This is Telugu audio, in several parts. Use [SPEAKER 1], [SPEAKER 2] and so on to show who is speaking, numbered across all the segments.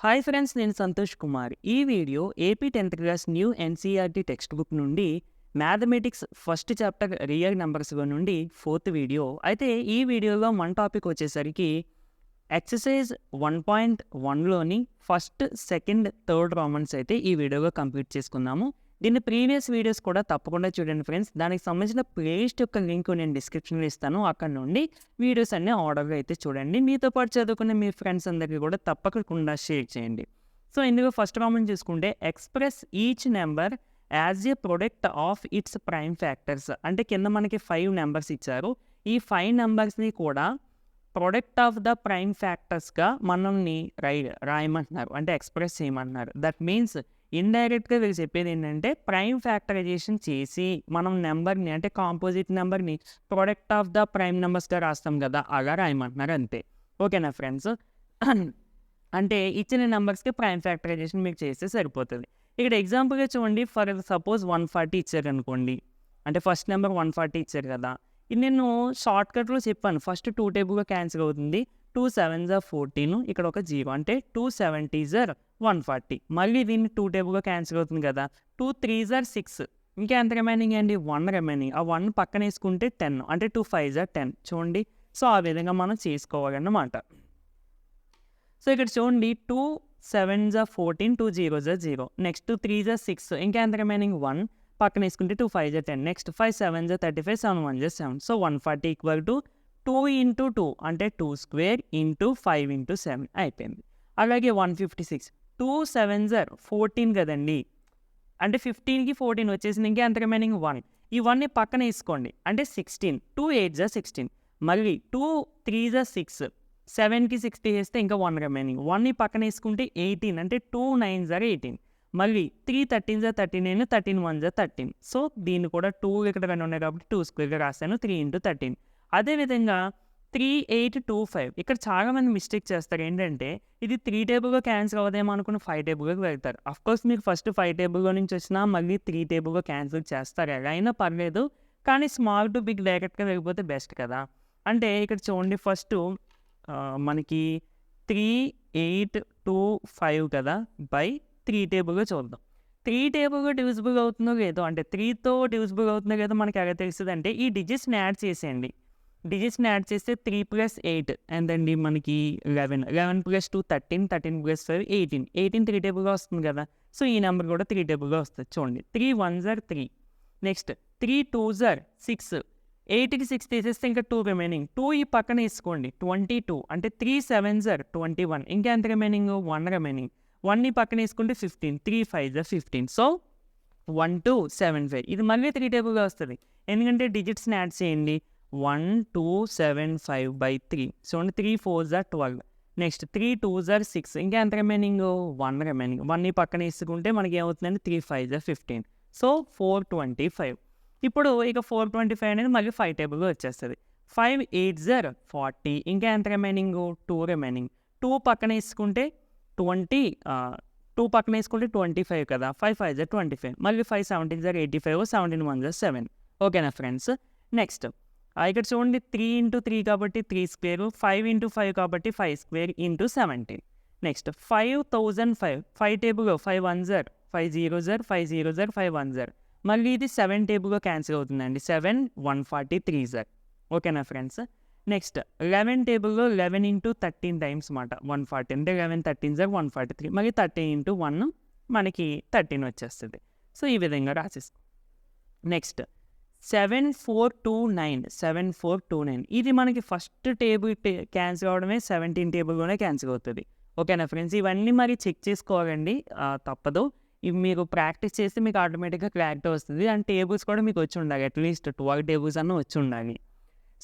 [SPEAKER 1] హాయ్ ఫ్రెండ్స్, నేను సంతోష్ కుమార్. ఈ video AP 10th class new NCERT text book నుండి మ్యాథమెటిక్స్ ఫస్ట్ చాప్టర్ రియల్ నెంబర్స్లో నుండి 4th వీడియో. అయితే ఈ వీడియోలో మన టాపిక్ వచ్చేసరికి ఎక్సర్సైజ్ 1.1లోని ఫస్ట్, సెకండ్, థర్డ్ రామన్స్ అయితే ఈ వీడియోలో కంప్లీట్ చేసుకుందాము. దీని ప్రీవియస్ వీడియోస్ కూడా తప్పకుండా చూడండి ఫ్రెండ్స్. దానికి సంబంధించిన ప్లేలిస్ట్ యొక్క లింక్ నేను డిస్క్రిప్షన్లో ఇస్తాను. అక్కడ నుండి వీడియోస్ అన్నీ ఆర్డర్గా అయితే చూడండి. మీతో పాటు చదువుకునే మీ ఫ్రెండ్స్ అందరికీ కూడా తప్పకుండా షేర్ చేయండి. సో ఇందులో ఫస్ట్ రామన్ చూసుకుంటే express each number as a product of it's prime factors. అంటే కింద మనకి 5 నెంబర్స్ ఇచ్చారు. ఈ 5 నెంబర్స్ని కూడా ప్రొడక్ట్ ఆఫ్ ద ప్రైమ్ ఫ్యాక్టర్స్గా మనల్ని రాయమంటున్నారు, అంటే ఎక్స్ప్రెస్ చేయమంటున్నారు. దట్ మీన్స్ ఇండైరెక్ట్గా వీళ్ళు చెప్పేది ఏంటంటే ప్రైమ్ ఫ్యాక్టరైజేషన్ చేసి మనం నెంబర్ని, అంటే కాంపోజిట్ నెంబర్ని ప్రొడక్ట్ ఆఫ్ ద ప్రైమ్ నెంబర్స్గా రాస్తాం కదా, అలా రాయమంటున్నారు అంతే. ఓకేనా ఫ్రెండ్స్? అంటే ఇచ్చిన నెంబర్స్కి ప్రైమ్ ఫ్యాక్టరైజేషన్ మీకు చేస్తే సరిపోతుంది. ఇక్కడ ఎగ్జాంపుల్గా చూడండి. ఫర్ సపోజ్ 140 ఇచ్చారు అనుకోండి. అంటే ఫస్ట్ నెంబర్ 140 ఇచ్చారు కదా. ఇది నేను షార్ట్కట్లో చెప్పాను. ఫస్ట్ 2 టేబుల్గా క్యాన్సిల్ అవుతుంది. 2 7s are 14, ఇక్కడ ఒక 0, అంటే 2 70s are 140. మళ్ళీ దీన్ని 2 టేబుల్గా క్యాన్సిల్ అవుతుంది కదా. 2 3s are 6, ఇంకా ఎంత రిమైనింగ్ అండి? 1 రిమైనింగ్. ఆ 1 పక్కన వేసుకుంటే 10, అంటే 2 5s are 10. చూడండి. సో ఆ విధంగా మనం చేసుకోవాలన్నమాట. సో ఇక్కడ చూడండి, 2 7s are 14, 2 0s are 0, next 2 3s are 6, ఇంకా ఎంత రిమైనింగ్? 1 పక్కన వేసుకుంటే 2 5s are 10, next 5 7s are 35, 7 1s are 7. So 140 equal to 2 into 2, అంటే 2 square into 5 into 7 అయిపోయింది. అలాగే 156, 2 7s are 14 కదండి, అంటే 15కి 14 వచ్చేసింది, ఇంకా ఎంత రిమైనింగ్? 1. ఈ 1ని పక్కన వేసుకోండి, అంటే 16. 2 8s are 16, మళ్ళీ 2 3s are 6, 7కి 60 వేస్తే ఇంకా 1 రిమైనింగ్. 1ని పక్కన వేసుకుంటే 18, అంటే 2 9s are 18, మళ్ళీ 3 13s are 39, 13 1s are 13. So దీన్ని కూడా 2 ఇక్కడ 2 ఉన్నాయి కాబట్టి 2 స్క్వేర్గా రాస్తాను, 3 into 13. అదేవిధంగా 3 8 2 5, ఇక్కడ చాలామంది మిస్టేక్ చేస్తారు. ఏంటంటే ఇది 3 టేబుల్గా క్యాన్సిల్ అవ్వదేమో అనుకుని 5 టేబుల్గా వెళ్తారు. అఫ్కోర్స్ మీకు ఫస్ట్ 5 టేబుల్లో నుంచి వచ్చినా మళ్ళీ 3 టేబుల్గా క్యాన్సిల్ చేస్తారు, ఎలా అయినా పర్లేదు. కానీ స్మాల్ టు బిగ్ డైరెక్ట్గా వెళ్ళిపోతే బెస్ట్ కదా. అంటే ఇక్కడ చూడండి, ఫస్ట్ మనకి 3 8 2 5 కదా, బై 3 టేబుల్గా చూద్దాం. 3 టేబుల్గా డివిజిబుల్ అవుతుందో లేదో, అంటే 3తో డివిజిబుల్ అవుతుందో లేదో మనకి ఎలా తెలుస్తుంది అంటే ఈ డిజిట్స్ని యాడ్ చేసేయండి. డిజిట్స్ని యాడ్ చేస్తే 3 + 8 ఎంతండి మనకి 11, 11 + 2 13, 13 + 5 18, 18 3 టేబుల్గా వస్తుంది కదా. సో ఈ నెంబర్ కూడా 3 టేబుల్గా వస్తుంది. చూడండి, 3 1s are 3, next 3 2s are 6, 8కి 6 తీసేస్తే ఇంకా 2 రిమైనింగ్. 2 ఈ పక్కన వేసుకోండి, 22, అంటే 3 7s are 21, ఇంకా ఎంత రిమైనింగ్? 1 రిమైనింగ్. 1ని పక్కన వేసుకుంటే 15, 3 5s are 15. సో 1 2 7 5, ఇది మళ్ళీ 3 టేబుల్గా వస్తుంది, ఎందుకంటే డిజిట్స్ని యాడ్ చేయండి. 1 2 7 5 by 3, చూడండి 3 4s are 12, next 3 2s are 6, ఇంకా ఎంత రిమైనింగ్? 1 రిమైనింగ్. 1ని పక్కన వేసుకుంటే మనకి ఏమవుతుందంటే 3 5s are 15. సో 425. ఇప్పుడు ఇక 425 అనేది మళ్ళీ 5 టేబుల్గా వచ్చేస్తుంది. 5 8s are 40, ఇంకా ఎంత రిమైనింగ్? 2 రిమైనింగ్. 2 పక్కన వేసుకుంటే 20, 2 పక్కన వేసుకుంటే 25 కదా. 5 5s are 25, మళ్ళీ 5 17s are 85, 17 1s are 7. ఓకేనా ఫ్రెండ్స్? నెక్స్ట్ ఇక్కడ చూడండి, 3 into 3 కాబట్టి 3 స్క్వేర్, 5 into 5 కాబట్టి 5 square into 17. Next 5005, 5 టేబుల్గా 5 1s are 5 0s are 5 0s are 5 1s are, మళ్ళీ ఇది 7 టేబుల్గా క్యాన్సిల్ అవుతుందండి. 7 143s are. ఓకేనా ఫ్రెండ్స్? నెక్స్ట్ 11 టేబుల్లో 11 into 13 టైమ్స్ మాట 140, అంటే 11 13s are 143, మళ్ళీ 13 into 1 మనకి 13 వచ్చేస్తుంది. సో ఈ విధంగా రాసేస్తాం. నెక్స్ట్ 7429, 7429, ఇది మనకి ఫస్ట్ టేబుల్ క్యాన్సిల్ అవడమే 17 టేబుల్లోనే క్యాన్సిల్ అవుతుంది. ఓకేనా ఫ్రెండ్స్? ఇవన్నీ మరి చెక్ చేసుకోవాలండి, తప్పదు. ఇవి మీరు ప్రాక్టీస్ చేస్తే మీకు ఆటోమేటిక్గా క్లారిటీ వస్తుంది. అండ్ టేబుల్స్ కూడా మీకు వచ్చి ఉండాలి, అట్లీస్ట్ 12 టేబుల్స్ అన్న వచ్చి ఉండాలి.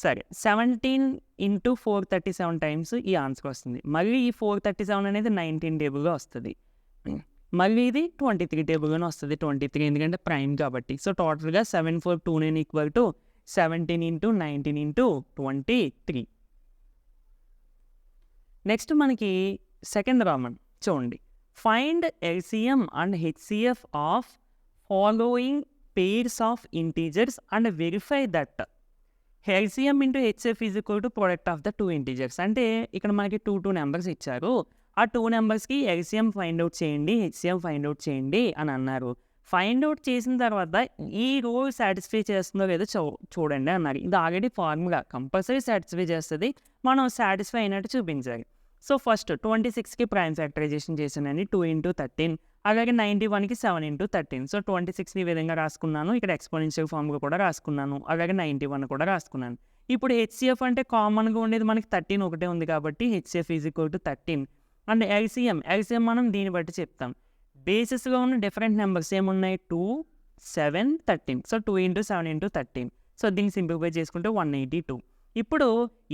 [SPEAKER 1] సరే, 17 into 437 టైమ్స్ ఈ ఆన్సర్ వస్తుంది. మళ్ళీ ఈ 437 అనేది 19 టేబుల్గా వస్తుంది. మళ్ళీ ఇది 23 టేబుల్గానే వస్తుంది, 23, ఎందుకంటే ప్రైమ్ కాబట్టి. సో టోటల్గా 7429 equal to 17 into 19 into 23. Next మనకి సెకండ్ రామన్ చూడండి. Find LCM and HCF of following pairs of integers and verify that LCM into HCF is equal to product of the 2 integers. అంటే ఇక్కడ మనకి 2 నెంబర్స్ ఇచ్చారు. ఆ 2 నెంబర్స్కి ఎల్సిఎం ఫైండ్ అవుట్ చేయండి, హెచ్సిఎం ఫైండ్ అవుట్ చేయండి అని అన్నారు. ఫైండ్ అవుట్ చేసిన తర్వాత ఈ రూల్ సాటిస్ఫై చేస్తుందో లేదో చూడండి అన్నారు. ఇది ఆల్రెడీ ఫార్ములా కంపల్సరీ సాటిస్ఫై చేస్తుంది, మనం సాటిస్ఫై అయినట్టు చూపించాలి. సో ఫస్ట్ 26కి ప్రైమ్ ఫ్యాక్టరైజేషన్ చేశానండి, 2 × 13. అలాగే 91కి 7 × 13. సో 26ని ఈ విధంగా రాసుకున్నాను, ఇక్కడ ఎక్స్పోనెన్షియల్ ఫార్మ్గా కూడా రాసుకున్నాను, అలాగే 91 కూడా రాసుకున్నాను. ఇప్పుడు హెచ్సిఎఫ్ అంటే కామన్గా ఉండేది మనకి 13 ఒకటే ఉంది కాబట్టి HCF is equal to 13. And LCM మనం దీన్ని బట్టి చెప్తాం. బేసిస్గా ఉన్న డిఫరెంట్ నెంబర్స్ ఏమున్నాయి, 2, 7, 13. సో 2 × 7 × 13. సో దీన్ని సింప్లిఫై చేసుకుంటే 182. ఇప్పుడు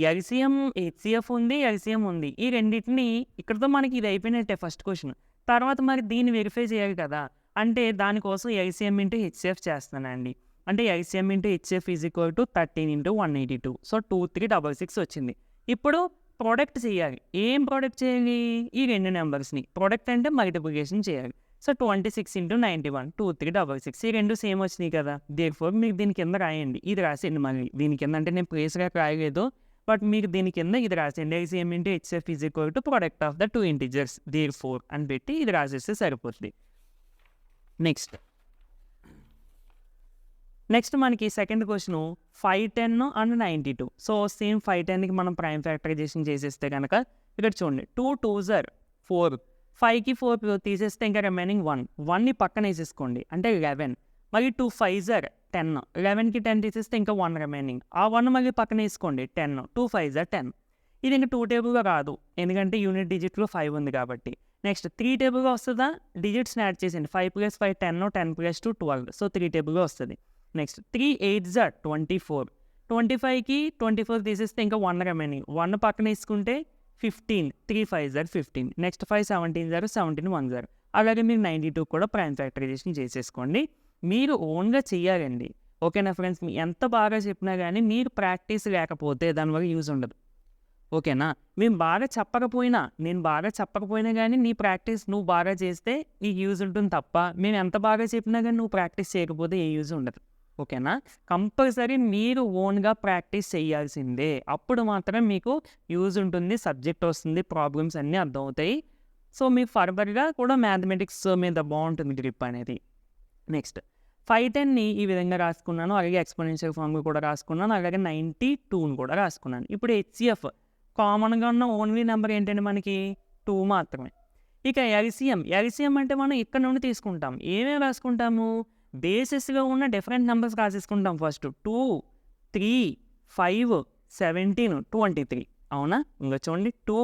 [SPEAKER 1] ఎల్సిఎం హెచ్సిఎఫ్ ఉంది, ఎల్సిఎం ఉంది, ఈ రెండింటిని ఇక్కడతో మనకి ఇది అయిపోయినట్టే ఫస్ట్ క్వశ్చన్. తర్వాత మరి దీన్ని వెరిఫై చేయాలి కదా, అంటే దానికోసం ఎల్సిఎం × హెచ్సిఎఫ్ చేస్తానండి. అంటే LCM × HCF is equal to 13 × 182. So 2366 వచ్చింది. ఇప్పుడు ప్రొడక్ట్ చేయాలి. ఏం ప్రొడక్ట్ చేయాలి, ఈ రెండు నెంబర్స్ని ప్రొడక్ట్ అంటే మల్టిప్లికేషన్ చేయాలి. సో 26 × 91, 2366. ఈ రెండు సేమ్ వచ్చినాయి కదా, దేర్ఫోర్ మీరు దీని కింద రాయండి, ఇది రాసేయండి. మళ్ళీ దీని కింద అంటే నేను ప్లేస్గా రాయలేదు, బట్ మీరు దీని కింద ఇది రాసేయండి, LCM × HCF is equal to product of the 2 integers therefore అని పెట్టి ఇది రాసేస్తే సరిపోతుంది. నెక్స్ట్ మనకి second question 510 and 92. So same 510కి మనం ప్రైమ్ ఫ్యాక్టరైజేషన్ చేసేస్తే కనుక ఇక్కడ చూడండి, 2 2s are 4, 5కి 4 తీసేస్తే ఇంకా రిమైనింగ్ 1ని పక్కన వేసేసుకోండి అంటే 11. మళ్ళీ 2 5s are 10, 11కి 10 తీసేస్తే ఇంకా 1 రిమైనింగ్, ఆ 1 మళ్ళీ పక్కన వేసుకోండి 10, 2 5s are 10. ఇది ఇంకా 2 టేబుల్గా రాదు, ఎందుకంటే యూనిట్ డిజిట్లో 5 ఉంది కాబట్టి. నెక్స్ట్ 3 టేబుల్గా వస్తుందా, డిజిట్స్ని యాడ్ చేసేయండి, 5 + 5 10, 10 + 2 12. సో 3 టేబుల్గా వస్తుంది. నెక్స్ట్ 3 8s are 24, 25కి 24 తీసేస్తే ఇంకా 1 రిమైనింగ్, 1 పక్కన వేసుకుంటే 15, 3 5s are 15. Next 5 17s are 17 1s are. అలాగే మీరు 92 కూడా ప్రైమ్ ఫ్యాక్టరైజేషన్ చేసేసుకోండి. మీరు ఓన్గా చెయ్యాలండి, ఓకేనా ఫ్రెండ్స్. మీ ఎంత బాగా చెప్పినా కానీ మీరు ప్రాక్టీస్ లేకపోతే దానివల్ల యూజ్ ఉండదు, ఓకేనా. మేము బాగా చెప్పకపోయినా, నేను బాగా చెప్పకపోయినా కానీ నీ ప్రాక్టీస్ నువ్వు బాగా చేస్తే నీకు యూజ్ ఉంటుంది తప్ప, మేము ఎంత బాగా చెప్పినా కానీ నువ్వు ప్రాక్టీస్ చేయకపోతే ఏ యూజ్ ఉండదు, ఓకేనా. కంపల్సరీ మీరు ఓన్గా ప్రాక్టీస్ చేయాల్సిందే, అప్పుడు మాత్రం మీకు యూజ్ ఉంటుంది, సబ్జెక్ట్ వస్తుంది, ప్రాబ్లమ్స్ అన్నీ అర్థమవుతాయి. సో మీకు ఫర్దర్గా కూడా మ్యాథమెటిక్స్ మీద బాగుంటుంది గ్రిప్ అనేది. నెక్స్ట్ 510ని ఈ విధంగా రాసుకున్నాను, అలాగే ఎక్స్పోనెన్షియల్ ఫార్మ్ కూడా రాసుకున్నాను, అలాగే 92ని కూడా రాసుకున్నాను. ఇప్పుడు హెచ్సిఎఫ్ కామన్గా ఉన్న ఓన్లీ నెంబర్ ఏంటంటే మనకి 2 మాత్రమే. ఇక ఎల్సిఎం అంటే మనం ఇక్కడ నుండి తీసుకుంటాం, ఏమేమి రాసుకుంటాము, బేసిస్గా ఉన్న డిఫరెంట్ నెంబర్స్ రాసేసుకుంటాం. ఫస్ట్ 2 3 5 17 23, అవునా. ఇంకా చూడండి 2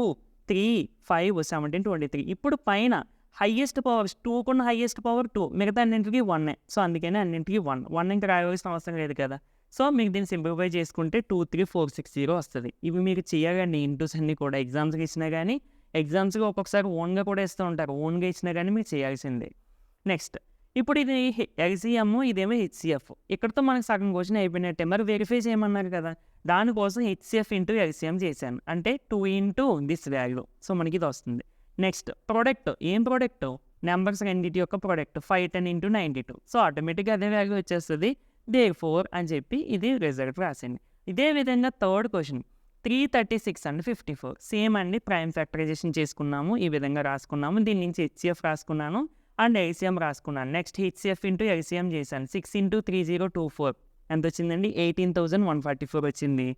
[SPEAKER 1] 3 5 17 23. ఇప్పుడు పైన హైయెస్ట్ పవర్స్ 2కున్న హైయెస్ట్ పవర్ 2, మిగతా అన్నింటికి 1. సో అందుకని అన్నింటికి 1 ఇంకా రాయాల్సిన అవసరం లేదు కదా. సో మీకు దీన్ని సింప్లిఫై చేసుకుంటే 23460 వస్తుంది. ఇవి మీరు చేయాలండి, ఇంటూస్ అన్నీ కూడా ఎగ్జామ్స్కి ఇచ్చినా కానీ, ఎగ్జామ్స్కి ఒక్కొక్కసారి ఓన్గా కూడా ఇస్తూ ఉంటారు, ఓన్గా ఇచ్చినా కానీ మీరు చేయాల్సిందే. నెక్స్ట్ ఇప్పుడు ఇది ఎల్సిఎం, ఇదేమో హెచ్సిఎఫ్. ఇక్కడతో మనకు సగం క్వశ్చన్ అయిపోయినట్టే. మరి వెరిఫై చేయమన్నారు కదా, దానికోసం హెచ్సిఎఫ్ × ఎల్సిఎం చేశాను, అంటే 2 × దిస్ వాల్యూ. సో మనకి ఇది వస్తుంది. నెక్స్ట్ ప్రొడక్ట్, ఏం ప్రొడక్ట్, నెంబర్స్ రెండింటి యొక్క ప్రొడక్ట్ 510 × 92. సో ఆటోమేటిక్గా అదే వాల్యూ వచ్చేస్తుంది, దేర్ఫోర్ అని చెప్పి ఇది రిజల్ట్ రాసింది. ఇదే విధంగా థర్డ్ క్వశ్చన్ 336 and 54. సేమ్ అండి, ప్రైమ్ ఫ్యాక్టరైజేషన్ చేసుకున్నాము, ఈ విధంగా రాసుకున్నాము, దీని నుంచి హెచ్సిఎఫ్ రాసుకున్నాను అండ్ ఎల్సిఎం రాసుకున్నాను. నెక్స్ట్ హెచ్సిఎఫ్ × ఎల్సిఎం చేశాను, 6 × 3024 ఎంత వచ్చిందండి, 18,144 వచ్చింది.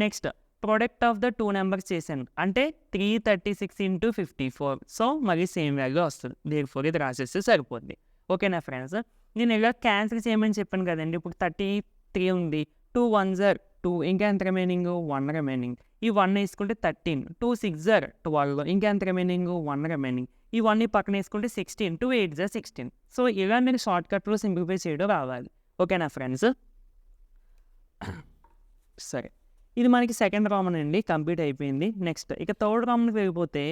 [SPEAKER 1] Next product of the 2 numbers చేశాను, అంటే 336 × 54. సో మళ్ళీ సేమ్ వాల్యూ వస్తుంది, దేర్ఫోర్ ఇది రాసేస్తే సరిపోద్ది, ఓకేనా ఫ్రెండ్స్. నేను ఇలా క్యాన్సిల్ చేయమని చెప్పాను కదండి. ఇప్పుడు 33 ఉంది, 2 1s are 2, ఇంకా ఎంత రిమైనింగ్ 1 రిమైనింగ్, ఈ 1 వేసుకుంటే 13, 2 6s are 12, ఇంకా ఎంత రిమైనింగ్ 1 రిమైనింగ్, ఈ 1ని పక్కన వేసుకుంటే 16, 2 8s are 16. సో ఇలా మీరు షార్ట్ కట్లో సింప్లిఫై చేయడం రావాలి, ఓకేనా ఫ్రెండ్స్. సరే, ఇది మనకి సెకండ్ రామన్ అండి, కంప్లీట్ అయిపోయింది. నెక్స్ట్ ఇక థర్డ్ రామన్కి వెళ్ళిపోతే,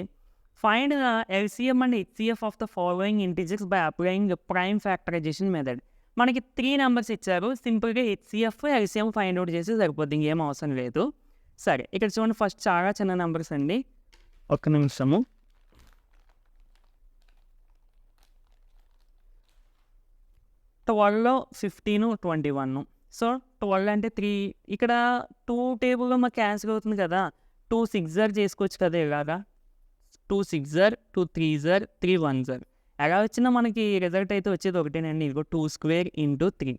[SPEAKER 1] find the LCM and HCF of the following integers by applying prime factorization method. మనకి 3 నెంబర్స్ ఇచ్చారు, సింపుల్గా హెచ్సిఎఫ్ ఎల్సిఎం ఫైండ్ అవుట్ చేసి సరిపోద్ది, ఇంకేం అవసరం లేదు. సరే, ఇక్కడ చూడండి, ఫస్ట్ చాలా చిన్న నెంబర్స్ అండి, ఒక్క నిమిషము. 12, 15, 21. సో 12 అంటే 3, ఇక్కడ 2 టేబుల్లో మాకు క్యాన్సిల్ అవుతుంది కదా, 2 6s are చేసుకోవచ్చు కదా ఇలాగా. 2 6 2 3 3 1 ఎలా వచ్చినా మనకి రిజల్ట్ అయితే వచ్చేది ఒకటేనండి. ఇదిగో 2 స్క్వేర్ ఇంటూ 3.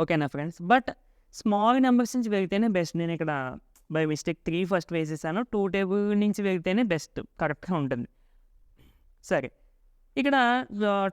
[SPEAKER 1] ఓకేనా ఫ్రెండ్స్? బట్ స్మాల్ నెంబర్స్ నుంచి వెళ్తేనే బెస్ట్. నేను ఇక్కడ బై మిస్టేక్ 3 ఫస్ట్ వేసేసాను. 2 టేబుల్ నుంచి వెళ్తేనే బెస్ట్, కరెక్ట్గా ఉంటుంది. సరే, ఇక్కడ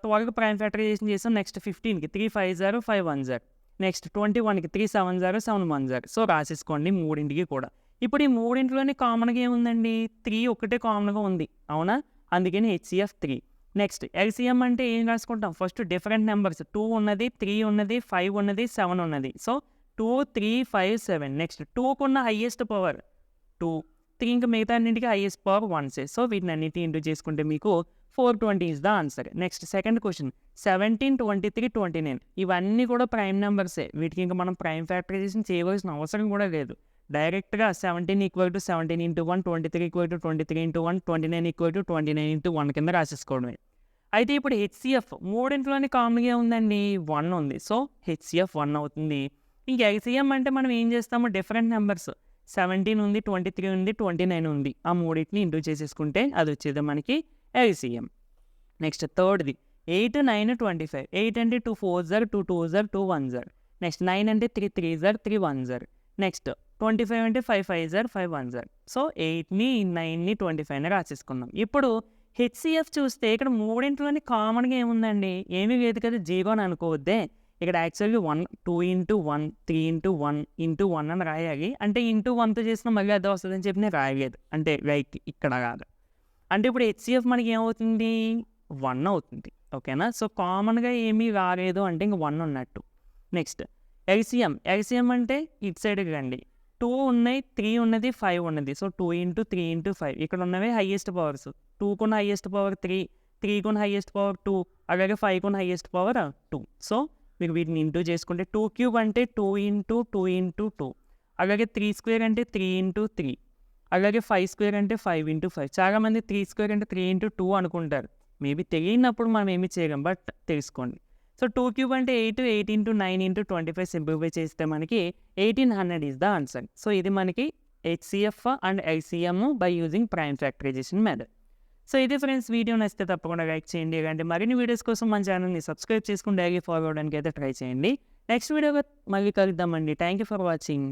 [SPEAKER 1] 12కి ప్రైమ్ ఫ్యాక్టరైజేషన్ చేసాం. నెక్స్ట్ 15కి 3 5 0 5 1 0. నెక్స్ట్ 21కి 3 7 0 7 1 0. సో రాసేసుకోండి మూడింటికి కూడా. ఇప్పుడు ఈ మూడింటిలోని కామన్గా ఏముందండి? 3 ఒకటే కామన్గా ఉంది, అవునా? అందుకని HCF 3. నెక్స్ట్ LCM అంటే ఏం రాసుకుంటాం? ఫస్ట్ డిఫరెంట్ నెంబర్స్ 2 ఉన్నది, 3 ఉన్నది, 5 ఉన్నది, 7 ఉన్నది. సో 2 3 5 7. నెక్స్ట్ 2కున్న హైయెస్ట్ పవర్ 2, 3 ఇంకా మిగతా అన్నింటికి హైయెస్ట్ పవర్ 1. సో వీటిని అన్నిటి ఇంటూ చేసుకుంటే మీకు 420 is the answer. Next second question 17 23 29. ఇవన్నీ కూడా ప్రైమ్ నెంబర్సే. వీటికి ఇంకా మనం ప్రైమ్ ఫ్యాక్టరైజేషన్ చేయవలసిన అవసరం కూడా లేదు. డైరెక్ట్గా 17 = 17 × 1, 23 = 23 × 1, 29 = 29 × 1 కింద రాసేసుకోవడమే. అయితే ఇప్పుడు HCF మూడింటిలోని కామన్గా ఉందండి, 1 ఉంది. సో HCF 1 అవుతుంది. ఇంక LCM అంటే మనం ఏం చేస్తాము? డిఫరెంట్ నెంబర్స్ 17 ఉంది, 23 ఉంది, 29 ఉంది. ఆ మూడింటిని ఇంటూ చేసేసుకుంటే అది వచ్చేది మనకి LCM. నెక్స్ట్ థర్డ్ది 8 9 25. 8 అంటే 2 4 0 2 2 0 2 1 0. నెక్స్ట్ 9 అంటే 3 3 0 3 1 0. నెక్స్ట్ 25 అంటే 5 5 0 5 1 0. సో 8ని 9ని 25ని రాసేసుకున్నాం. ఇప్పుడు HCF చూస్తే ఇక్కడ మూడింటిలోని కామన్గా ఏముందండి? ఏమీ లేదు కదా, 0 అని అనుకోవద్దే. ఇక్కడ యాక్చువల్గా 1 2 × 1 3 × 1 × 1 అని రాయాలి. అంటే ఇంటూ 1తో చేసిన మళ్ళీ అదే వస్తుందని చెప్పి నేను రాయలేదు, అంటే లైక్ ఇక్కడ కాదు. అంటే ఇప్పుడు HCF మనకి ఏమవుతుంది? 1 అవుతుంది. ఓకేనా? సో కామన్గా ఏమీ రాలేదు అంటే ఇంక 1 ఉన్నట్టు. నెక్స్ట్ LCM అంటే ఇటు సైడ్కి రండి. 2 ఉన్నాయి, 3 ఉన్నది, 5 ఉన్నది. సో 2 × 3 × 5. ఇక్కడ ఉన్నవే హైయెస్ట్ పవర్స్. 2కున్న హైయెస్ట్ పవర్ 3, 3కున్న హైయెస్ట్ పవర్ 2, అలాగే 5కున్న హైయెస్ట్ పవర్ 2. సో మీరు వీటిని ఇంటూ చేసుకుంటే 2³ అంటే 2 × 2 × 2. అలాగే 3² అంటే 3 × 3. అలాగే 5² అంటే 5 × 5. చాలామంది 3² అంటే 3 × 2 అనుకుంటారు. మేబీ తెలియనప్పుడు మనం ఏమి చేయలేం, బట్ తెలుసుకోండి. సో 2³ అంటే 8, 8 × 9 × 25 సింప్లిఫై చేస్తే మనకి 1800 ఈజ్ ద ఆన్సర్. సో ఇది మనకి HCF and LCM by using prime factorization method. So ఇది ఫ్రెండ్స్, వీడియో నచ్చితే తప్పకుండా లైక్ చేయండి. ఇలాంటి మరిన్ని వీడియోస్ కోసం మన ఛానల్ని సబ్స్క్రైబ్ చేసుకుని డైలీ ఫాలో అవడానికి అయితే ట్రై చేయండి. నెక్స్ట్ వీడియోగా మళ్ళీ కలుద్దామండి. Thank you for watching.